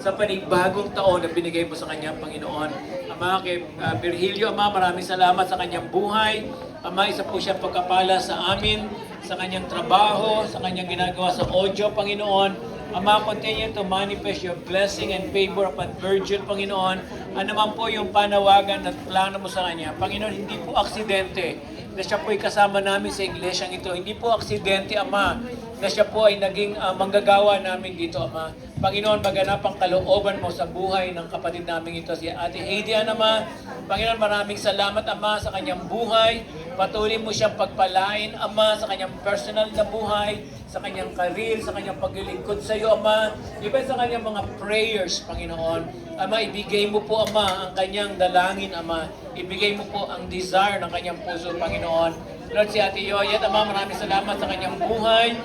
sa panibagong taon na binigay mo sa kanya, Panginoon. Ama, kay Virgilio, Ama, maraming salamat sa kanyang buhay. Ama, isa po siya pagkapala sa amin, sa kanyang trabaho, sa kanyang ginagawa sa audio, Panginoon. Ama, continue to manifest your blessing and favor upon Virgil, Panginoon. Ano man po yung panawagan at plano mo sa kanya. Panginoon, hindi po aksidente na siya po ay kasama namin sa iglesyang ito. Hindi po aksidente, Ama, na siya po ay naging manggagawa namin dito, Ama. Panginoon, maganap ang kalooban mo sa buhay ng kapatid namin ito, si Ate Heidian, Ama. Panginoon, maraming salamat, Ama, sa kanyang buhay. Patuloy mo siyang pagpalain, Ama, sa kanyang personal na buhay, sa kanyang career, sa kanyang paglilingkod sa iyo, Ama. Even sa kanyang mga prayers, Panginoon. Ama, ibigay mo po, Ama, ang kanyang dalangin, Ama. Ibigay mo po ang desire ng kanyang puso, Panginoon. Lord, si Ate Yoyet, Ama, maraming salamat sa kanyang buhay.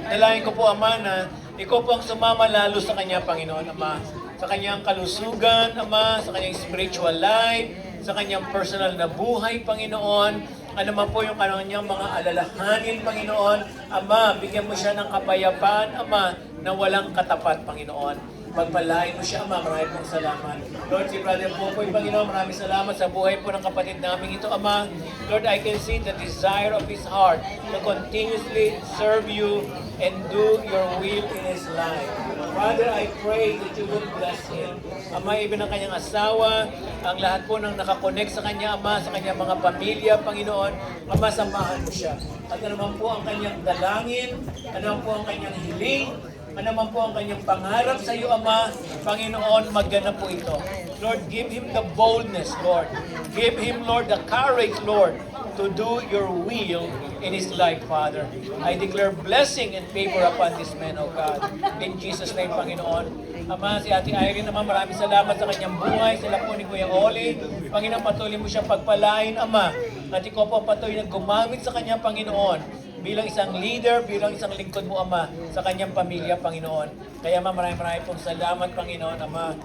Dalangin ko po, Ama, na ikaw po ang sumama lalo sa kanya, Panginoon, Ama. Sa kanyang kalusugan, Ama, sa kanyang spiritual life, sa kanyang personal na buhay, Panginoon. Ano man po yung kanyang mga alalahanin, Panginoon. Ama, bigyan mo siya ng kapayapaan, Ama, na walang katapat, Panginoon. Pagpalain mo siya, Ama. Maraming pong salamat. Lord, si Brother Popoy, Panginoon, maraming salamat sa buhay po ng kapatid namin ito, Ama. Lord, I can see the desire of his heart to continuously serve you and do your will in his life. Father, I pray that you will bless him. Ama, even ang kanyang asawa, ang lahat po ng nakakonect sa kanya, Ama, sa kanyang mga pamilya, Panginoon, Ama, samahan mo siya. At ano naman po ang kanyang dalangin, ano naman po ang kanyang hiling, ano naman po ang kanyang pangarap sa iyo, Ama, Panginoon, magganap po ito. Lord, give him the boldness, Lord. Give him, Lord, the courage, Lord, to do your will in his life, Father. I declare blessing and favor upon this man, O God. In Jesus' name, Panginoon. Ama, si Ate Irene naman, maraming salamat sa kanyang buhay. Sila po ni Kuya Oli. Panginoon, patuloy mo siyang pagpalain, Ama. At ikaw po patuloy na gumamit sa kanyang Panginoon bilang isang leader, bilang isang lingkod mo, Ama, sa kanyang pamilya, Panginoon. Kaya, Ama, maraming pong salamat, Panginoon, Ama.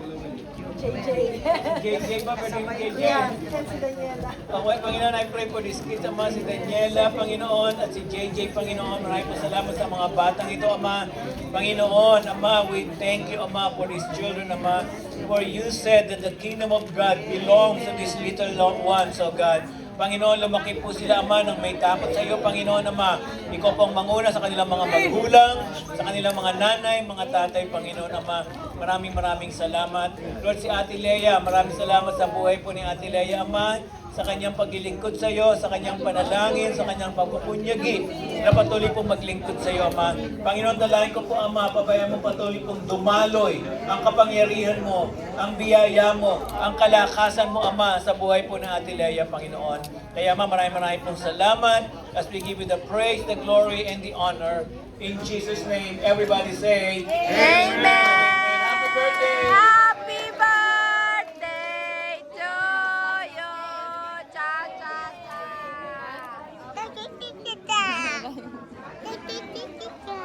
JJ ba? Pwede yung JJ? Yeah, si Daniela. Okay, Panginoon, I pray for this kids, Ama, si Daniela, Panginoon, at si JJ, Panginoon. Maraming po salamat sa mga batang ito, Ama. Panginoon, Ama, we thank you, Ama, for these children, Ama. For you said that the kingdom of God belongs to these little ones, oh God. Panginoon, lumaki po sila, Ama, nang may takot sa iyo, Panginoon, Ama. Ikaw pong manguna sa kanilang mga magulang, sa kanilang mga nanay, mga tatay, Panginoon, Ama. Maraming salamat. Lord, si Ate Lea, maraming salamat sa buhay po ni Ate Lea, Ama, sa kanyang paglilingkod sa iyo, sa kanyang panalangin, sa kanyang pagpupunyagi, na patuloy pong maglingkod sa iyo, Ama. Panginoon, dalangin ko po, Ama, pabayaan mo patuloy pong dumaloy ang kapangyarihan mo, ang biyaya mo, ang kalakasan mo, Ama, sa buhay po ng Ate Lea, Panginoon. Kaya, Ama, maraming pong salamat as we give you the praise, the glory, and the honor. In Jesus' name, everybody say, Amen! Happy birthday!